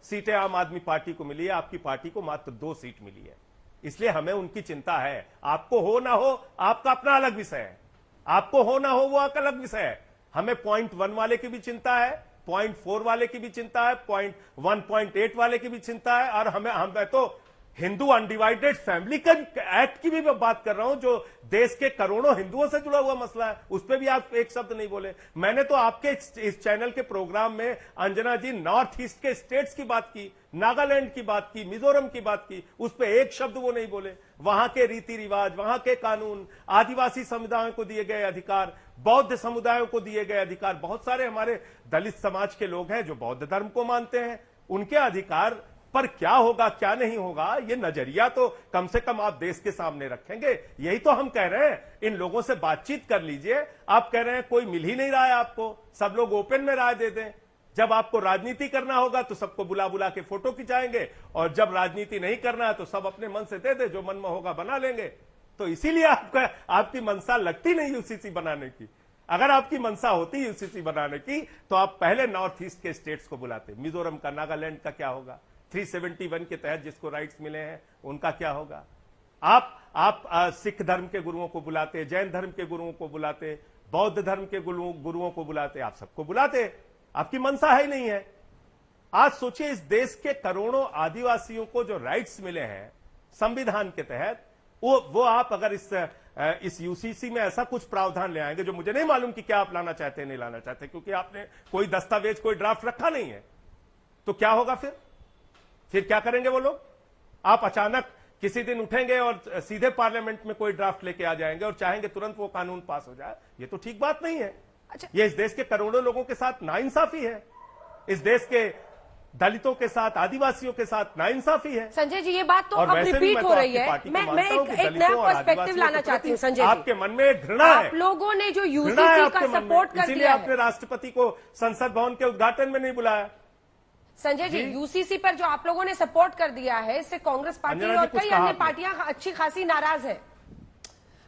सीटें आम आदमी पार्टी को मिली है, आपकी पार्टी को मात्र 2 सीट मिली है। इसलिए हमें उनकी चिंता है। आपको हो ना हो, आपका अपना अलग विषय है, आपको हो ना हो वो अलग विषय है। हमें 0.1 वाले की भी चिंता है, 0.4 वाले की भी चिंता है, 1.8 वाले की भी चिंता है, और हमें तो हिंदू अनडिवाइडेड फैमिली का एक्ट की भी मैं बात कर रहा हूं, जो देश के करोड़ों हिंदुओं से जुड़ा हुआ मसला है, उस पर भी आप एक शब्द नहीं बोले। मैंने तो आपके इस चैनल के प्रोग्राम में अंजना जी नॉर्थ ईस्ट के स्टेट्स की बात की, नागालैंड की बात की, मिजोरम की बात की, उस पर एक शब्द वो नहीं बोले। वहां के रीति रिवाज, वहां के कानून, आदिवासी समुदायों को दिए गए अधिकार, बौद्ध समुदायों को दिए गए अधिकार, बहुत सारे हमारे दलित समाज के लोग हैं जो बौद्ध धर्म को मानते हैं, उनके अधिकार पर क्या होगा क्या नहीं होगा, ये नजरिया तो कम से कम आप देश के सामने रखेंगे। यही तो हम कह रहे हैं, इन लोगों से बातचीत कर लीजिए। आप कह रहे हैं कोई मिल ही नहीं रहा है आपको, सब लोग ओपन में राय दे दें। जब आपको राजनीति करना होगा तो सबको बुला बुला के फोटो खिंचाएंगे, और जब राजनीति नहीं करना है तो सब अपने मन से दे दे, जो मन में होगा बना लेंगे। तो इसीलिए आपकी मनसा लगती नहीं यूसीसी बनाने की। अगर आपकी मनसा होती यूसीसी बनाने की तो आप पहले नॉर्थ ईस्ट के स्टेट्स को बुलाते। मिजोरम का, नागालैंड का क्या होगा? 371 के तहत जिसको राइट्स मिले हैं उनका क्या होगा? आप सिख धर्म के गुरुओं को बुलाते, जैन धर्म के गुरुओं को बुलाते, बौद्ध धर्म के गुरुओं को बुलाते, आप सबको बुलाते। आपकी मनसा है ही नहीं है। आज सोचिए, इस देश के करोड़ों आदिवासियों को जो राइट्स मिले हैं संविधान के तहत, वो आप अगर इस यूसीसी में ऐसा कुछ प्रावधान ले आएंगे, जो मुझे नहीं मालूम कि क्या आप लाना चाहते हैं नहीं लाना चाहते, क्योंकि आपने कोई दस्तावेज, कोई ड्राफ्ट रखा नहीं है, तो क्या होगा फिर क्या करेंगे वो लोग? आप अचानक किसी दिन उठेंगे और सीधे पार्लियामेंट में कोई ड्राफ्ट लेके आ जाएंगे और चाहेंगे तुरंत वो कानून पास हो जाए, ये तो ठीक बात नहीं है।
अच्छा।
ये इस देश के करोड़ों लोगों के साथ नाइंसाफी है, इस देश के दलितों के साथ, आदिवासियों के साथ नाइंसाफी है।
संजय जी, ये बात तो
और
अब
वैसे भी
रिपीट
मैं
हो
तो
रही
आपकी
है।
पार्टी को
मैं
मानता हूं कि
एक
दलितों
नया
और
पर्सपेक्टिव
आदिवासियों
लाना
के
चाहती हूँ
प्रति
संजय जी।
आपके मन में एक घृणा है,
आप लोगों ने जो
घृणा है
यूसीसी
आपके
का
मन में,
सपोर्ट कर
इसीलिए
दिया
आपने
है,
राष्ट्रपति को संसद भवन के उद्घाटन में नहीं बुलाया।
संजय जी, यूसीसी पर जो आप लोगों ने सपोर्ट कर दिया है, इससे कांग्रेस पार्टी
अंजना जी,
और
कुछ
कई
कहा
अन्य
आपने।
पार्टियां अच्छी खासी नाराज है।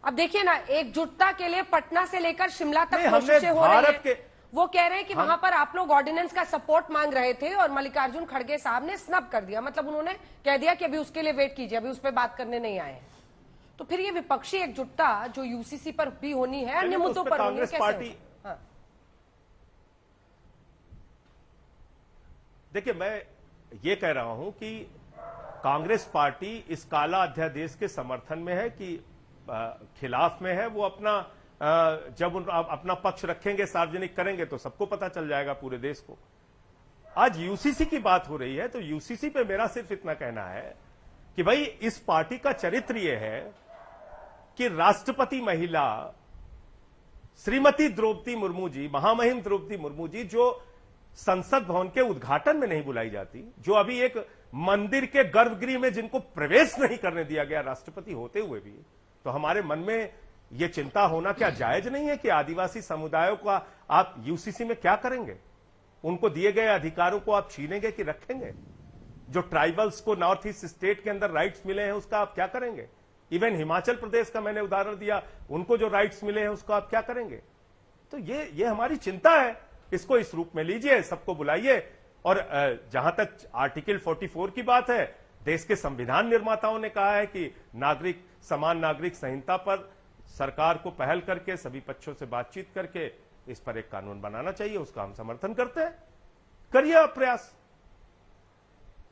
अब देखिए ना, एकजुटता के लिए पटना से लेकर शिमला तक
नहीं, हमने
कोशिशें हो रही
भारत
हैं।
के-
वो कह रहे हैं कि वहां पर आप लोग ऑर्डिनेंस का सपोर्ट मांग रहे थे और मल्लिकार्जुन खड़गे साहब ने स्नब कर दिया। मतलब उन्होंने कह दिया कि अभी उसके लिए वेट कीजिए, अभी उस पर बात करने नहीं आए हैं। तो फिर ये विपक्षी एकजुटता जो यूसीसी पर भी होनी है, अन्य
तो
मुद्दों
उस पे
पर होनी है,
कांग्रेस
कैसे
पार्टी-
होगी? हाँ।
देखिए, मैं ये कह रहा हूं कि कांग्रेस पार्टी इस काला अध्यादेश के समर्थन में है कि खिलाफ में है। वो अपना जब अपना पक्ष रखेंगे, सार्वजनिक करेंगे, तो सबको पता चल जाएगा, पूरे देश को। आज यूसीसी की बात हो रही है, तो यूसीसी पे मेरा सिर्फ इतना कहना है कि भाई, इस पार्टी का चरित्र यह है कि राष्ट्रपति महिला श्रीमती द्रौपदी मुर्मू जी, महामहिम द्रौपदी मुर्मू जी, जो संसद भवन के उद्घाटन में नहीं बुलाई जाती, जो अभी एक मंदिर के गर्भगृह में जिनको प्रवेश नहीं करने दिया गया राष्ट्रपति होते हुए भी, तो हमारे मन में यह चिंता होना क्या जायज नहीं है कि आदिवासी समुदायों का आप यूसीसी में क्या करेंगे? उनको दिए गए अधिकारों को आप छीनेंगे कि रखेंगे? जो ट्राइबल्स को नॉर्थ ईस्ट स्टेट के अंदर राइट्स मिले हैं, उसका आप क्या करेंगे? इवन हिमाचल प्रदेश का मैंने उदाहरण दिया, उनको जो राइट्स मिले हैं, उसका आप क्या करेंगे? तो ये हमारी चिंता है। इसको इस रूप में लीजिए, सबको बुलाइए। और जहां तक आर्टिकल 44 की बात है, देश के संविधान निर्माताओं ने कहा है कि समान नागरिक संहिता पर सरकार को पहल करके, सभी पक्षों से बातचीत करके इस पर एक कानून बनाना चाहिए। उसका हम समर्थन करते हैं। करिए आप प्रयास,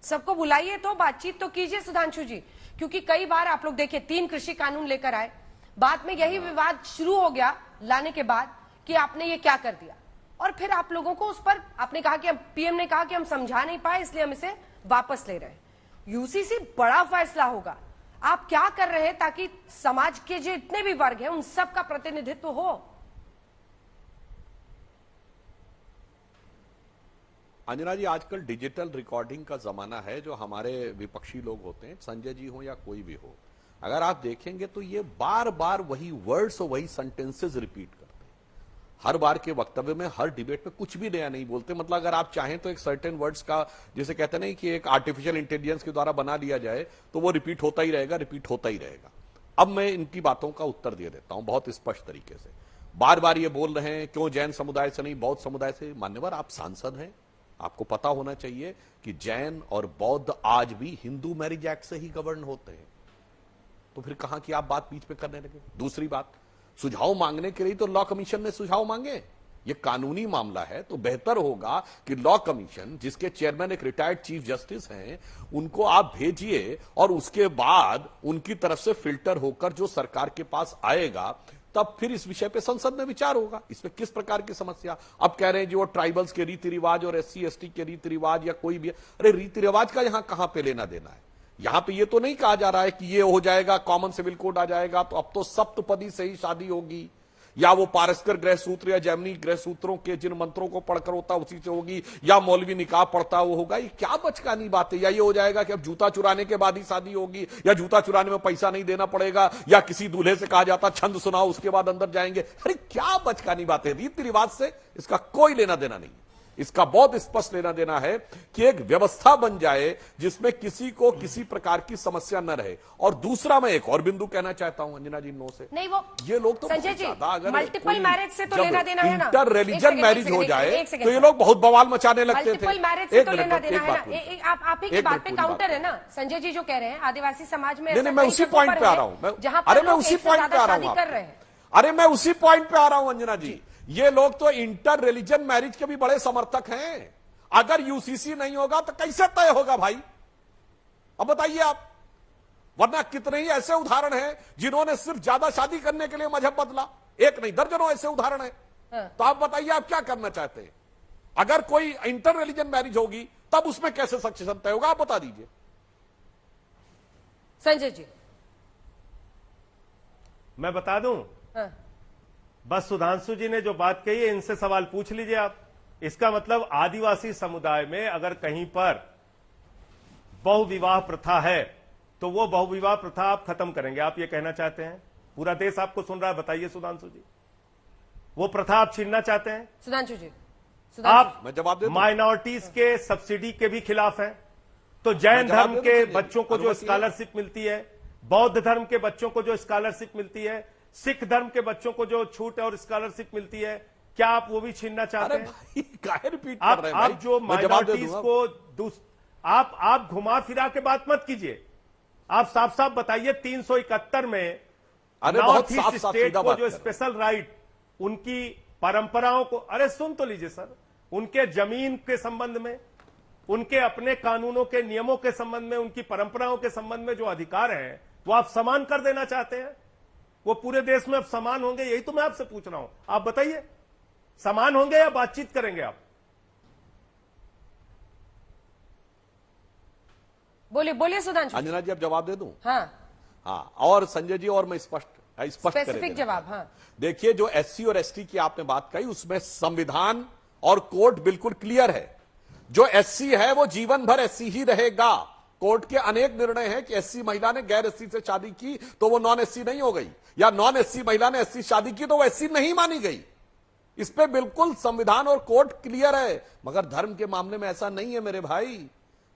सबको बुलाइए, तो बातचीत तो कीजिए सुधांशु जी। क्योंकि कई बार आप लोग देखिए, 3 कृषि कानून लेकर आए, बाद में यही विवाद शुरू हो गया लाने के बाद कि आपने ये क्या कर दिया, और फिर आप लोगों को उस पर आपने कहा कि पीएम ने कहा कि हम समझा नहीं पाए, इसलिए हम इसे वापस ले रहे हैं। यूसीसी बड़ा फैसला होगा। आप क्या कर रहे हैं ताकि समाज के जो इतने भी वर्ग हैं, उन सब का प्रतिनिधित्व हो?
अंजना जी, आजकल डिजिटल रिकॉर्डिंग का जमाना है। जो हमारे विपक्षी लोग होते हैं, संजय जी हो या कोई भी हो, अगर आप देखेंगे तो ये बार बार वही वर्ड्स और वही सेंटेंसेस रिपीट करते हैं। हर बार के वक्तव्य में, हर डिबेट में कुछ भी नया नहीं बोलते। मतलब अगर आप चाहें तो एक सर्टेन वर्ड्स का, जिसे कहते नहीं कि एक आर्टिफिशियल इंटेलिजेंस के द्वारा बना लिया जाए, तो वो रिपीट होता ही रहेगा, रिपीट होता ही रहेगा। अब मैं इनकी बातों का उत्तर दे देता हूं बहुत स्पष्ट तरीके से। बार बार ये बोल रहे हैं क्यों जैन समुदाय से नहीं, बौद्ध समुदाय से। मान्यवर, आप सांसद हैं, आपको पता होना चाहिए कि जैन और बौद्ध आज भी हिंदू मैरिज एक्ट से ही गवर्न होते हैं। तो फिर कहां की आप बात बीच में करने लगे? दूसरी बात, सुझाव मांगने के लिए तो लॉ कमीशन ने सुझाव मांगे। ये कानूनी मामला है, तो बेहतर होगा कि लॉ कमीशन, जिसके चेयरमैन एक रिटायर्ड चीफ जस्टिस हैं, उनको आप भेजिए और उसके बाद उनकी तरफ से फिल्टर होकर जो सरकार के पास आएगा, तब फिर इस विषय पे संसद में विचार होगा। इसमें किस प्रकार की समस्या? अब कह रहे हैं जी वो ट्राइबल्स के रीति रिवाज और SC ST के रीति रिवाज या कोई भी, अरे रीति रिवाज का यहां कहां पे लेना देना है? यहां पे ये तो नहीं कहा जा रहा है कि ये हो जाएगा, कॉमन सिविल कोड आ जाएगा तो अब तो सप्तपदी से ही शादी होगी, या वो पारस्कर गृह सूत्र या जैमिनी गृह सूत्रों के जिन मंत्रों को पढ़कर होता उसी से होगी, या मौलवी निकाह पढ़ता वो होगा। ये क्या बचकानी बात है? या ये हो जाएगा कि अब जूता चुराने के बाद ही शादी होगी, या जूता चुराने में पैसा नहीं देना पड़ेगा, या किसी दूल्हे से कहा जाता छंद सुनाओ उसके बाद अंदर जाएंगे। अरे क्या बचकानी बात है? रीति रिवाज से इसका कोई लेना देना नहीं। इसका बहुत स्पष्ट लेना देना है कि एक व्यवस्था बन जाए जिसमें किसी को किसी प्रकार की समस्या न रहे। और दूसरा, मैं एक और बिंदु कहना चाहता हूं अंजना जी, नो से
नहीं, वो
ये लोग तो
संजय जी,
अगर
मल्टीपल मैरिज से तो लेना देना है ना।
इंटर रिलीजन मैरिज हो जाए तो ये
एक
लोग बहुत बवाल मचाने लगते थे।
मल्टीपल मैरिज से तो लेना देना है ना। आप ही की बात पे काउंटर है ना संजय जी, जो कह रहे हैं आदिवासी समाज में।
नहीं, मैं उसी पॉइंट पे आ रहा हूं।
जहां
अरे मैं उसी पॉइंट पे आ रहा हूं।
कर रहे हैं।
अरे मैं उसी पॉइंट पे आ रहा हूं अंजना जी। ये लोग तो इंटर रिलीजन मैरिज के भी बड़े समर्थक हैं। अगर यूसीसी नहीं होगा तो कैसे तय होगा भाई? अब बताइए आप। वरना कितने ही ऐसे उदाहरण हैं जिन्होंने सिर्फ ज्यादा शादी करने के लिए मजहब बदला। एक नहीं, दर्जनों ऐसे उदाहरण हैं। तो आप बताइए आप क्या करना चाहते हैं? अगर कोई इंटर रिलीजन मैरिज होगी तब उसमें कैसे सक्सेशन तय होगा? आप बता दीजिए
संजय जी।
मैं बता दूं, बस सुधांशु जी ने जो बात कही है इनसे सवाल पूछ लीजिए आप। इसका मतलब आदिवासी समुदाय में अगर कहीं पर बहुविवाह प्रथा है तो वो बहुविवाह प्रथा आप खत्म करेंगे, आप ये कहना चाहते हैं? पूरा देश आपको सुन रहा है, बताइए सुधांशु जी, वो प्रथा आप छीनना चाहते हैं?
सुधांशु जी,
आप
मैं जवाब दे दूं?
माइनॉरिटीज के सब्सिडी के भी खिलाफ हैं, तो जैन धर्म के बच्चों को जो स्कॉलरशिप मिलती है, बौद्ध धर्म के बच्चों को जो स्कॉलरशिप मिलती है, सिख धर्म के बच्चों को जो छूट और स्कॉलरशिप मिलती है, क्या आप वो भी छीनना चाहते हैं?
काहे रिपीट कर रहे हैं
आप
भाई?
जो
मैं जवाब दे
माइनॉरिटीज
दूंगा।
को आप घुमा फिरा के बात मत कीजिए, आप साफ साफ बताइए 371 में नॉर्थ ईस्ट स्टेट को जो स्पेशल राइट, उनकी परंपराओं को, अरे सुन तो लीजिए सर, उनके जमीन के संबंध में, उनके अपने कानूनों के नियमों के संबंध में, उनकी परंपराओं के संबंध में जो अधिकार हैं वो आप समान कर देना चाहते हैं? वो पूरे देश में अब समान होंगे? यही तो मैं आपसे पूछ रहा हूं, आप बताइए, समान होंगे या बातचीत करेंगे आप?
बोलिए बोलिए सुधांशु।
अंजना जी अब जवाब दे दूं?
हाँ,
और संजय जी, और मैं स्पष्ट
स्पेसिफिक जवाब। हाँ,
देखिए, जो एससी और एसटी की आपने बात कही उसमें संविधान और कोर्ट बिल्कुल क्लियर है। जो एससी है वो जीवन भर एससी ही रहेगा। कोर्ट के अनेक निर्णय हैं कि एससी महिला ने गैर एससी से शादी की तो वो नॉन एससी नहीं हो गई, या नॉन एससी महिला ने एससी शादी की तो वो एससी नहीं मानी गई। इस पे बिल्कुल संविधान और कोर्ट क्लियर है। मगर धर्म के मामले में ऐसा नहीं है मेरे भाई।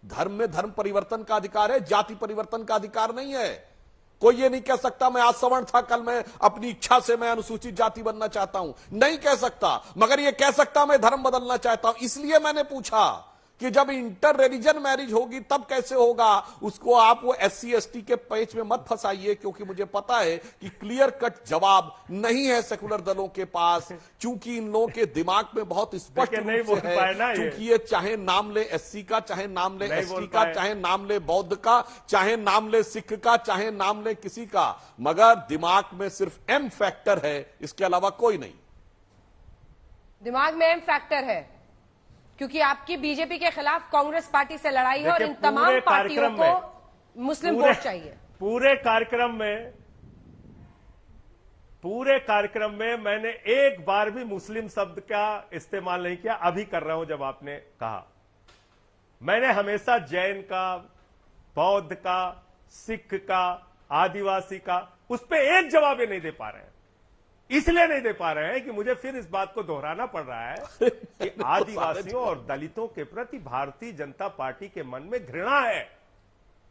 धर्म में धर्म परिवर्तन का अधिकार है, जाति परिवर्तन का अधिकार नहीं है। कोई ये नहीं कह सकता मैं आज सवर्ण था, कल मैं अपनी इच्छा से मैं अनुसूचित जाति बनना चाहता हूं, नहीं कह सकता। मगर ये कह सकता मैं धर्म बदलना चाहता हूं। इसलिए मैंने पूछा कि जब इंटर रिलीजन मैरिज होगी तब कैसे होगा। उसको आप वो एससी एसटी के पेच में मत फंसाइए, क्योंकि मुझे पता है कि क्लियर कट जवाब नहीं है सेकुलर दलों के पास, क्योंकि इन लोगों के दिमाग में बहुत स्पष्ट रूप से है। क्योंकि ये चाहे नाम ले एससी का, चाहे नाम ले एसटी का, चाहे नाम ले बौद्ध का, चाहे नाम ले सिख का, चाहे नाम ले किसी का, मगर दिमाग में सिर्फ एम फैक्टर है, इसके अलावा कोई नहीं।
दिमाग में एम फैक्टर है क्योंकि आपकी बीजेपी के खिलाफ कांग्रेस पार्टी से लड़ाई है और इन तमाम पार्टियों को मुस्लिम वोट चाहिए।
पूरे कार्यक्रम में मैंने एक बार भी मुस्लिम शब्द का इस्तेमाल नहीं किया, अभी कर रहा हूं जब आपने कहा। मैंने हमेशा जैन का, बौद्ध का, सिख का, आदिवासी का, उस पर एक जवाब ये नहीं दे पा रहे हैं। इसलिए नहीं दे पा रहे हैं कि मुझे फिर इस बात को दोहराना पड़ रहा है कि आदिवासियों और दलितों के प्रति भारतीय जनता पार्टी के मन में घृणा है।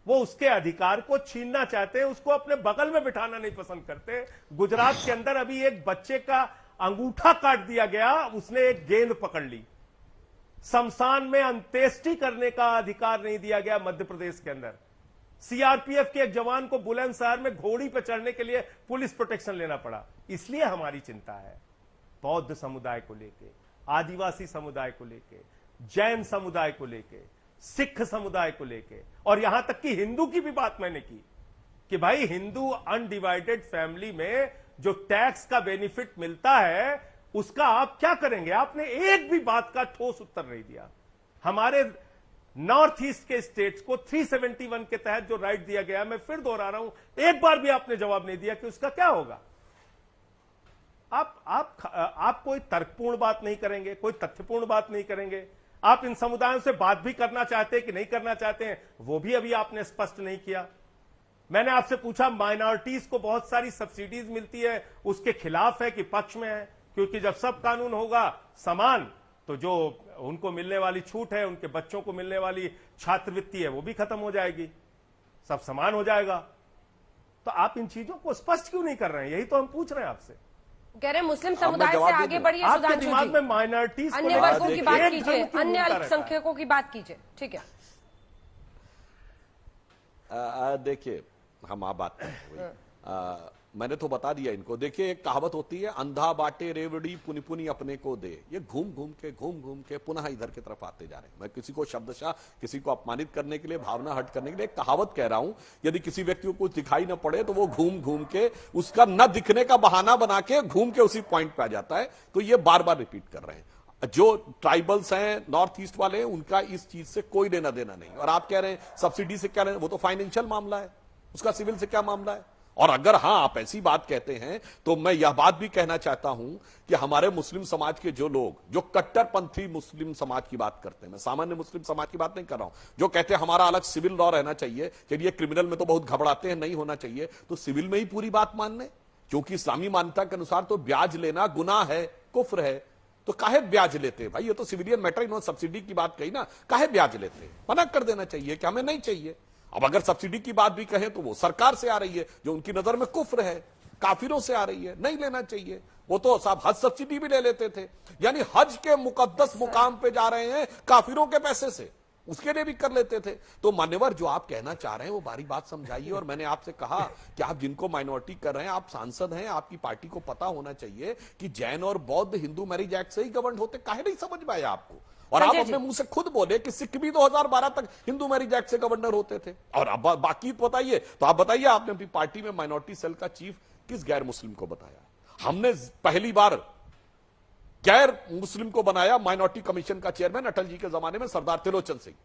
वो उसके अधिकार को छीनना चाहते हैं, उसको अपने बगल में बिठाना नहीं पसंद करते। गुजरात के अंदर अभी एक बच्चे का अंगूठा काट दिया गया, उसने एक गेंद पकड़ ली। शमशान में अंत्येष्टि करने का अधिकार नहीं दिया गया मध्य प्रदेश के अंदर। सीआरपीएफ के एक जवान को बुलंदशहर में घोड़ी पर चढ़ने के लिए पुलिस प्रोटेक्शन लेना पड़ा। इसलिए हमारी चिंता है बौद्ध समुदाय को लेके, आदिवासी समुदाय को लेके, जैन समुदाय को लेके, सिख समुदाय को लेके, और यहां तक कि हिंदू की भी बात मैंने की कि भाई हिंदू अनडिवाइडेड फैमिली में जो टैक्स का बेनिफिट मिलता है उसका आप क्या करेंगे? आपने एक भी बात का ठोस उत्तर नहीं दिया। हमारे नॉर्थ ईस्ट के स्टेट्स को 371 के तहत जो राइट दिया गया, मैं फिर दोहरा रहा हूं, एक बार भी आपने जवाब नहीं दिया कि उसका क्या होगा। आप कोई तर्कपूर्ण बात नहीं करेंगे, कोई तथ्यपूर्ण बात नहीं करेंगे। आप इन समुदायों से बात भी करना चाहते हैं कि नहीं करना चाहते हैं, वो भी अभी आपने स्पष्ट नहीं किया। मैंने आपसे पूछा माइनॉरिटीज को बहुत सारी सब्सिडीज मिलती है, उसके खिलाफ है कि पक्ष में है? क्योंकि जब सब कानून होगा समान तो जो उनको मिलने वाली छूट है, उनके बच्चों को मिलने वाली छात्रवृत्ति है, वो भी खत्म हो जाएगी, सब समान हो जाएगा। तो आप इन चीजों को स्पष्ट क्यों नहीं कर रहे हैं? यही तो हम पूछ रहे हैं आपसे।
कह रहे हैं मुस्लिम समुदाय से आगे बढ़िए सुधांशु जी,
दिमाग में माइनॉरिटीज,
अन्य वर्गों की बात कीजिए, अन्य अल्पसंख्यकों की बात कीजिए, ठीक है?
देखिए, हम आप बात करें, मैंने तो बता दिया इनको। देखिए, एक कहावत होती है, अंधा बाटे रेवड़ी पुनि पुनि अपने को दे। ये घूम घूम के पुनः इधर की तरफ आते जा रहे हैं। मैं किसी को शब्दशः किसी को अपमानित करने के लिए, भावना हट करने के लिए एक कहावत कह रहा हूं। यदि किसी व्यक्ति को कुछ दिखाई न पड़े तो वो घूम के उसका न दिखने का बहाना बना के घूम के उसी पॉइंट पे आ जाता है। तो ये बार बार रिपीट कर रहे हैं। जो ट्राइबल्स हैं, नॉर्थ ईस्ट वाले हैं, उनका इस चीज से कोई लेना देना नहीं। और आप कह रहे हैं सब्सिडी से क्या लेना, वो तो फाइनेंशियल मामला है, उसका सिविल से क्या मामला है। और अगर हां आप ऐसी बात कहते हैं तो मैं यह बात भी कहना चाहता हूं कि हमारे मुस्लिम समाज के जो लोग जो कट्टरपंथी मुस्लिम समाज की बात करते हैं, मैं सामान्य मुस्लिम समाज की बात नहीं कर रहा हूं, जो कहते हैं हमारा अलग सिविल लॉ रहना चाहिए, चलिए क्रिमिनल में तो बहुत घबराते हैं, नहीं होना चाहिए, तो सिविल में ही पूरी बात मान लें, क्योंकि इस्लामी मान्यता के अनुसार तो ब्याज लेना गुनाह है, कुफ्र है, तो काहे ब्याज लेते हैं भाई, ये तो सिविलियन मैटर, इन्होंने सब्सिडी की बात कही ना, काहे ब्याज लेते हैं, मना कर देना चाहिए कि हमें नहीं चाहिए। अब अगर सब्सिडी की बात भी कहें तो वो सरकार से आ रही है, जो उनकी नजर में कुफ्र है, काफिरों से आ रही है, नहीं लेना चाहिए। वो तो साहब हज सब्सिडी भी ले लेते थे, यानी हज के मुकद्दस मुकाम पे जा रहे हैं काफिरों के पैसे से, उसके लिए भी कर लेते थे। तो मान्यवर जो आप कहना चाह रहे हैं वो बारी बात समझाइए। और मैंने आपसे कहा कि आप जिनको माइनॉरिटी कर रहे हैं, आप सांसद हैं, आपकी पार्टी को पता होना चाहिए कि जैन और बौद्ध हिंदू मैरिज एक्ट से ही गवर्न होते, काहे नहीं समझ में आया आपको? और आप अपने मुंह से खुद बोले कि सिख भी 2012 तक हिंदू मैरिज एक्ट से गवर्नर होते थे। और अब बाकी बताइए, तो आप बताइए, आपने अपनी पार्टी में माइनॉरिटी सेल का चीफ किस गैर मुस्लिम को बताया? हमने पहली बार गैर मुस्लिम को बनाया माइनॉरिटी कमीशन का चेयरमैन अटल जी के जमाने में सरदार त्रिलोचन सिंह।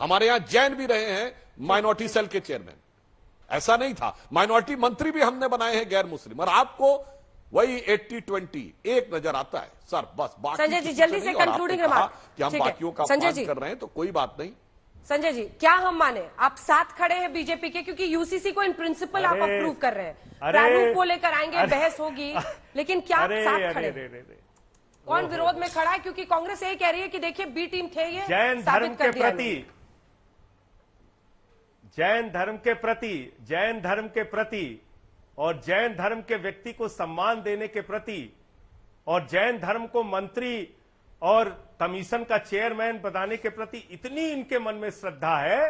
हमारे यहां जैन भी रहे हैं माइनॉरिटी सेल के चेयरमैन, ऐसा नहीं था। माइनॉरिटी मंत्री भी हमने बनाए हैं गैर मुस्लिम। और आपको वही 80-20 एक नजर आता है सर, बस बाकी
संजय जी जल्दी से कंक्लूडिंग रिमार्क
कि हम बाकियों का अपमान कर रहे हैं तो कोई बात नहीं।
संजय जी क्या हम माने आप साथ खड़े हैं बीजेपी के, क्योंकि यूसीसी को इन प्रिंसिपल आप अप्रूव कर रहे हैं, प्रारूप को लेकर आएंगे, बहस होगी, लेकिन क्या आप साथ खड़े हैं? कौन विरोध में खड़ा है? क्योंकि कांग्रेस यही कह रही है कि देखिए बी टीम थे ये,
जैन धर्म के प्रति, जैन धर्म के प्रति और जैन धर्म के व्यक्ति को सम्मान देने के प्रति और जैन धर्म को मंत्री और कमीशन का चेयरमैन बनाने के प्रति इतनी इनके मन में श्रद्धा है।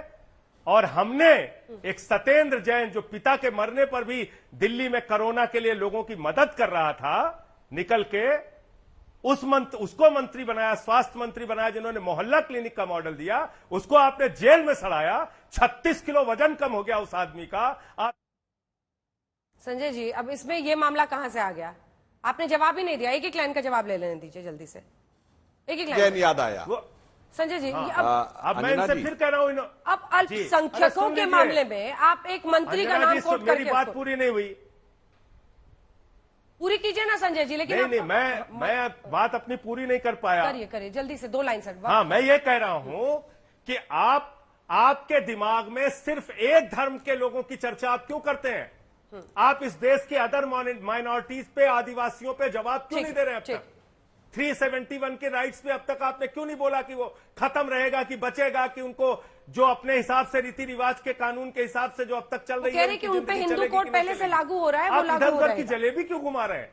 और हमने एक सत्येंद्र जैन, जो पिता के मरने पर भी दिल्ली में कोरोना के लिए लोगों की मदद कर रहा था, निकल के उसको मंत्री बनाया, स्वास्थ्य मंत्री बनाया, जिन्होंने मोहल्ला क्लिनिक का मॉडल दिया, उसको आपने जेल में सड़ाया। 36 किलो वजन कम हो गया उस आदमी का।
संजय जी अब इसमें ये मामला कहां से आ गया? आपने जवाब ही नहीं दिया, एक एक लाइन का जवाब ले लेने दीजिए जल्दी से, एक एक लाइन
याद आया
संजय जी।
अब मैं इनसे फिर कह रहा हूं,
अब अल्पसंख्यकों के मामले में आप एक मंत्री का नाम कोट करके,
मेरी बात पूरी नहीं हुई,
पूरी कीजिए ना संजय जी। लेकिन
नहीं, मैं बात अपनी पूरी नहीं कर पाया।
करिए जल्दी से, 2 लाइन सर।
हाँ, मैं ये कह रहा हूं कि आपके दिमाग में सिर्फ एक धर्म के लोगों की चर्चा आप क्यों करते हैं? आप इस देश के अदर माइनॉरिटीज पे, आदिवासियों पे जवाब क्यों नहीं दे रहे हैं? अब तक 371 के राइट्स पे अब तक आपने क्यों नहीं बोला कि वो खत्म रहेगा कि बचेगा, कि उनको जो अपने हिसाब से रीति रिवाज के कानून के हिसाब से जो अब तक चल रही है
कि उन पे हिंदू कोड पहले से लागू हो रहा है, वो लागू हो रहा है।
की जलेबी क्यों घुमा रहे हैं?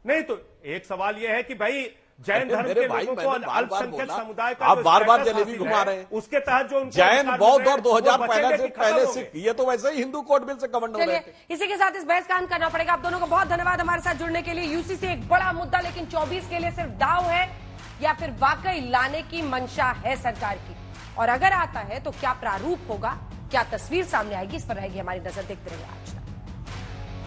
नहीं तो एक सवाल यह है कि भाई जैन धर्म के लोगों को, अल्पसंख्यक समुदाय का
आप बार-बार जलेबी घुमा रहे हैं,
उसके तहत जो
जैन, बौद्ध और 2000 से पहले सिख, ये तो वैसे ही हिंदू कोड बिल से गवर्न हो रहे थे।
इसी के साथ इस बहस का अंत करना पड़ेगा। आप दोनों को बहुत धन्यवाद हमारे साथ जुड़ने के लिए। यूसीसी एक बड़ा मुद्दा, लेकिन 24 के लिए सिर्फ दाव है या फिर वाकई लाने की मंशा है सरकार की? और अगर आता है तो क्या प्रारूप होगा, क्या तस्वीर सामने आएगी, इस पर रहेगी हमारी नजर। देखते रहिए आज तक।